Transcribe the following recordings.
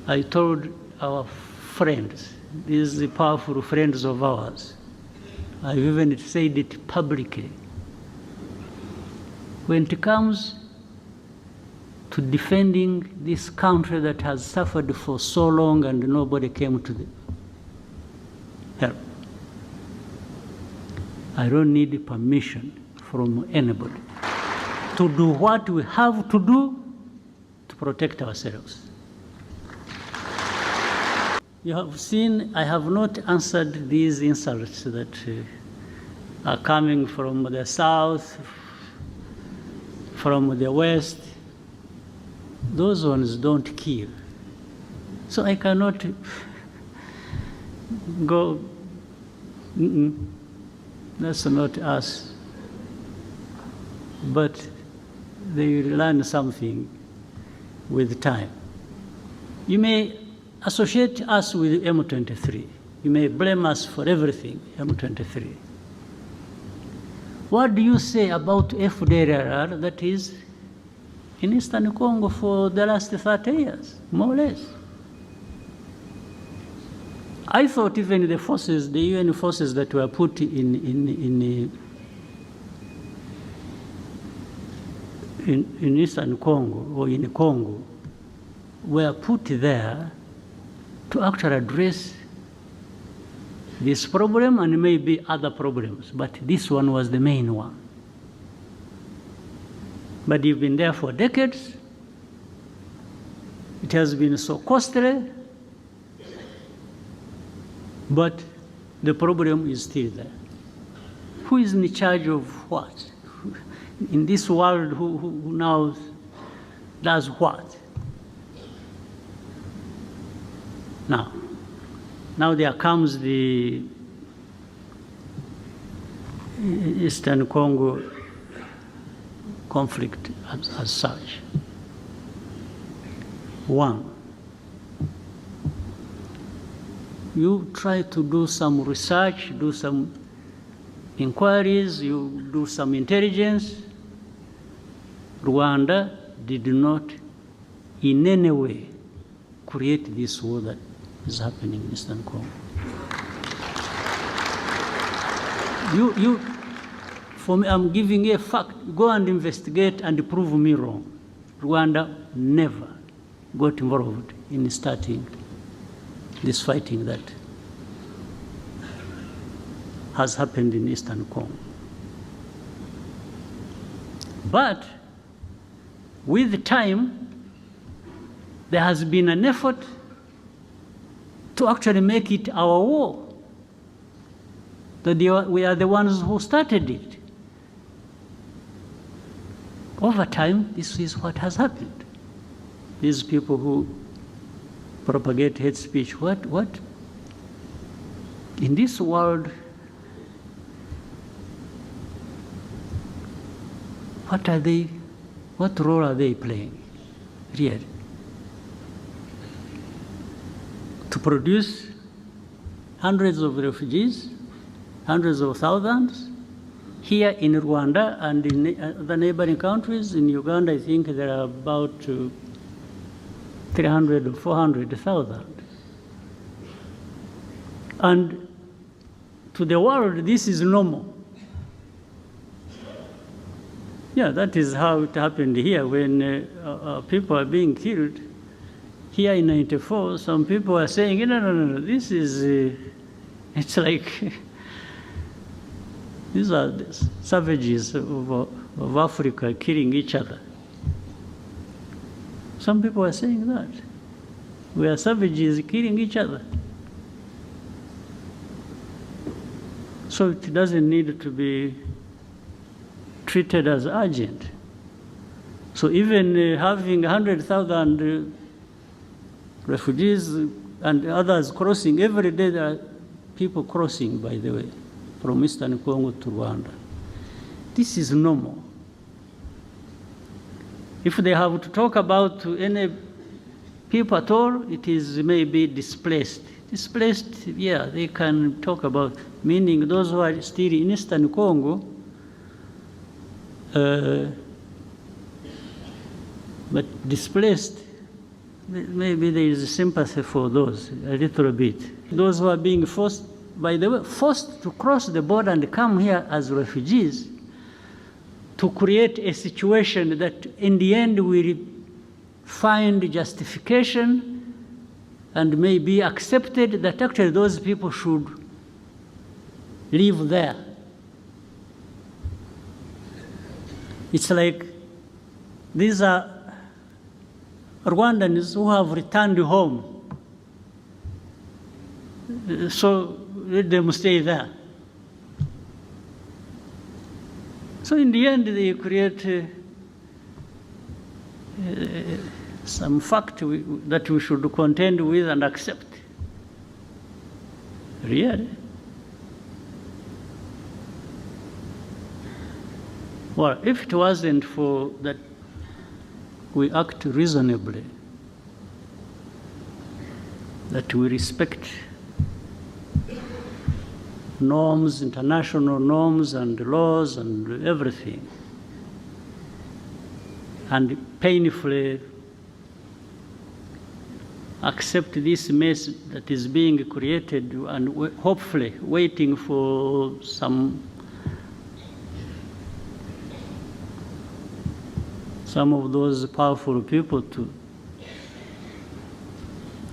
I told our friends, these powerful friends of ours, I've even said it publicly, when it comes to defending this country that has suffered for so long and nobody came to the help, I don't need permission from anybody to do what we have to do to protect ourselves. You have seen I have not answered these insults that are coming from the south, from the west. Those ones don't kill. So I cannot go, that's not us. But they will learn something with time. You may associate us with M23. You may blame us for everything, M23. What do you say about FDLR that is in Eastern Congo for the last 30 years, more or less? I thought even the forces, the UN forces that were put in Eastern Congo or in Congo were put there to actually address this problem and maybe other problems, but this one was the main one. But you've been there for decades. It has been so costly, but the problem is still there. Who is in charge of what? In this world, who now does what? Now there comes the Eastern Congo conflict as such. One, you try to do some research, do some inquiries, you do some intelligence. Rwanda did not in any way create this war that is happening in Eastern Congo. For me, I'm giving you a fact. Go and investigate and prove me wrong. Rwanda never got involved in starting this fighting that has happened in Eastern Congo. But with time, there has been an effort to actually make it our war. That we are the ones who started it. Over time, this is what has happened. These people who propagate hate speech, what? In this world, what role are they playing, really? To produce hundreds of refugees, hundreds of thousands, here in Rwanda and in the neighboring countries. In Uganda, I think there are about 300 or 400,000. And to the world, this is normal. Yeah, that is how it happened here when people are being killed. Here in '94, some people are saying, no, this is, it's like, these are the savages of Africa killing each other. Some people are saying that. We are savages killing each other. So it doesn't need to be treated as urgent. So even having 100,000 refugees and others crossing, every day there are people crossing, by the way, from Eastern Congo to Rwanda. This is normal. If they have to talk about any people at all, it is maybe displaced. Displaced, yeah, they can talk about, meaning those who are still in Eastern Congo, but displaced, maybe there is sympathy for those, a little bit. Those who are being forced, by the way, forced to cross the border and come here as refugees, to create a situation that in the end will find justification and may be accepted that actually those people should live there. It's like these are Rwandans who have returned home. So let them stay there. So in the end, they create some fact that we should contend with and accept. Really? Well, if it wasn't for that we act reasonably, that we respect norms, international norms and laws and everything, and painfully accept this mess that is being created and hopefully waiting for some of those powerful people to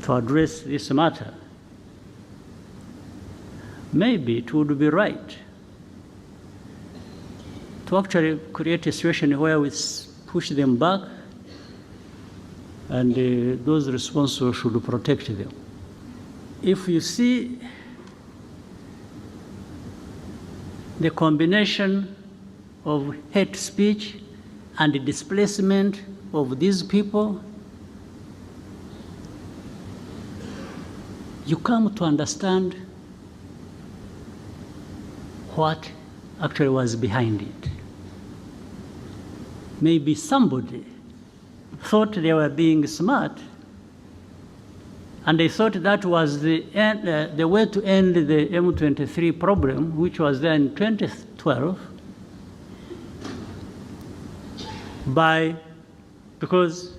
address this matter. Maybe it would be right to actually create a situation where we push them back and those responsible should protect them. If you see the combination of hate speech and the displacement of these people, you come to understand what actually was behind it. Maybe somebody thought they were being smart, and they thought that was the way to end the M23 problem, which was there in 2012, because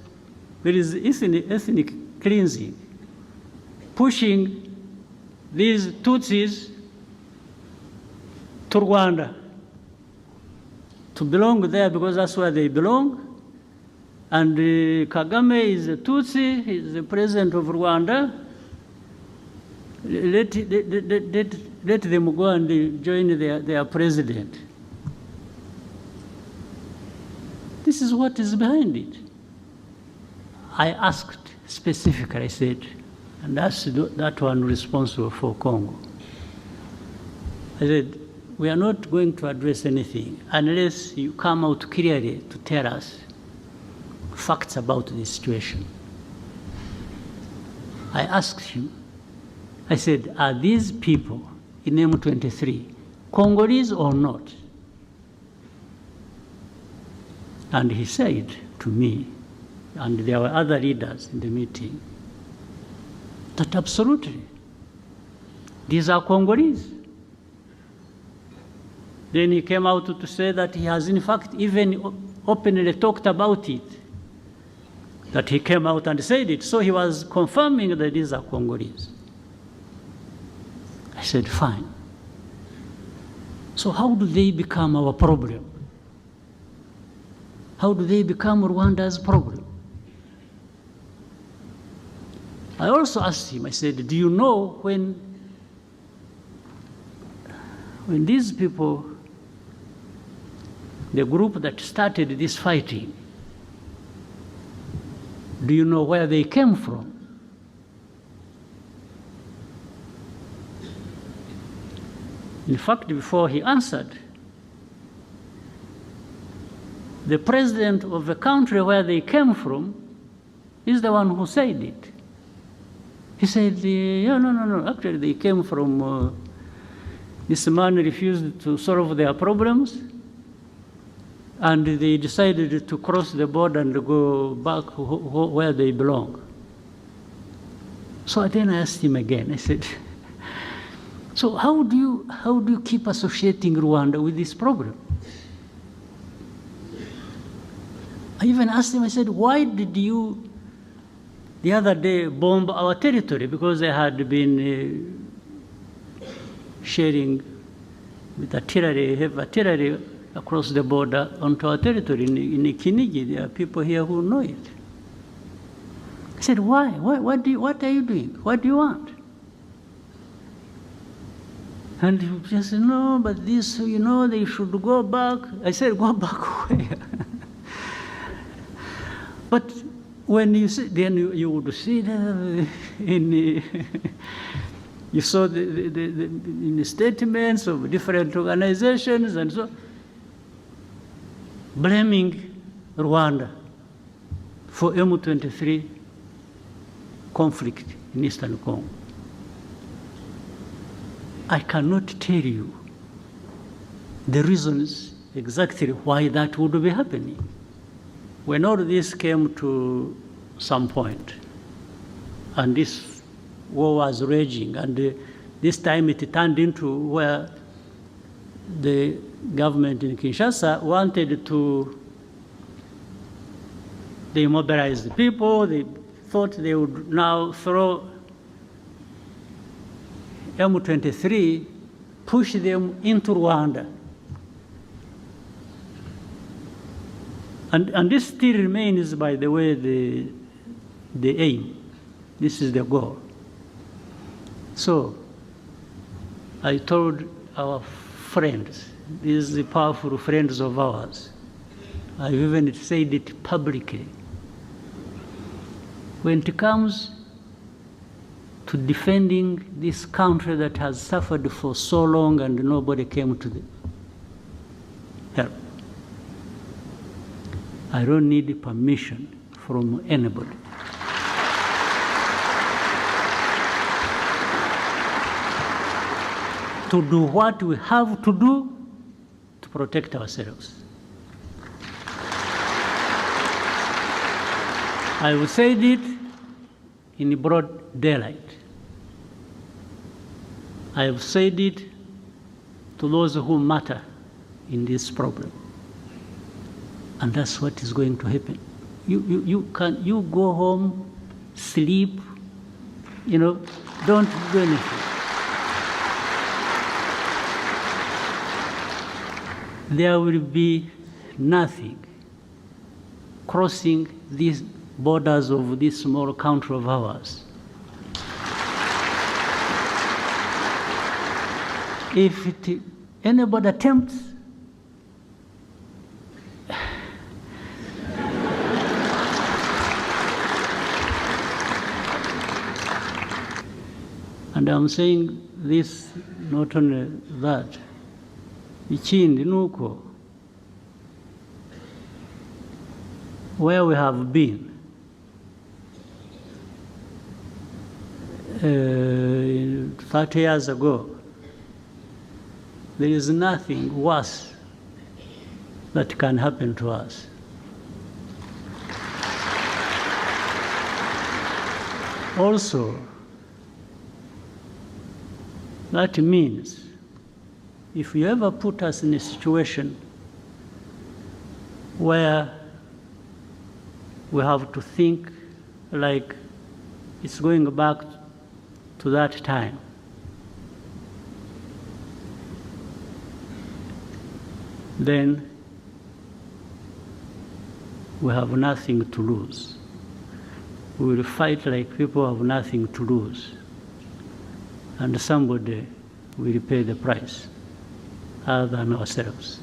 there is ethnic cleansing, pushing these Tutsis to Rwanda, to belong there because that's where they belong. And Kagame is a Tutsi, he's the president of Rwanda. Let them go and join their president. This is what is behind it. I asked specifically, I said, and that's that one responsible for Congo. I said, we are not going to address anything unless you come out clearly to tell us facts about the situation. I asked him, I said, are these people in M23 Congolese or not? And he said to me, and there were other leaders in the meeting, that absolutely, these are Congolese. Then he came out to say that he has in fact even openly talked about it, that he came out and said it. So he was confirming that these are Congolese. I said, fine. So how do they become our problem? How do they become Rwanda's problem? I also asked him, I said, do you know when these people, the group that started this fighting, do you know where they came from? In fact, before he answered, the president of the country where they came from is the one who said it. He said, yeah, no, actually they came from, this man refused to solve their problems, and they decided to cross the border and go back where they belong. So then I asked him again, I said, so how do you keep associating Rwanda with this problem? I even asked him, I said, why did you the other day bombed our territory because they had been sharing with artillery, heavy artillery across the border onto our territory in Kinigi. There are people here who know it. I said, why? What are you doing? What do you want? And he just said, no, but this, they should go back. I said, go back where? But when you see, then you would see you saw in the statements of different organizations and so, blaming Rwanda for M23 conflict in Eastern Congo. I cannot tell you the reasons exactly why that would be happening. When all this came to some point, and this war was raging, and this time it turned into where the government in Kinshasa wanted to, they mobilized the people, they thought they would now throw M23, push them into Rwanda. And this still remains, by the way, the aim. This is the goal. So I told our friends, these powerful friends of ours, I even said it publicly, when it comes to defending this country that has suffered for so long and nobody came to the help, I don't need permission from anybody. To do what we have to do to protect ourselves. I will say it in broad daylight. I have said it to those who matter in this problem. And that's what is going to happen. You go home, sleep, don't do anything. There will be nothing crossing these borders of this small country of ours. If anybody attempts, and I'm saying this, not only that, ikindi nuko, where we have been, 30 years ago, there is nothing worse that can happen to us. Also, that means if you ever put us in a situation where we have to think like it's going back to that time, then we have nothing to lose. We will fight like people have nothing to lose. And somebody will pay the price other than ourselves.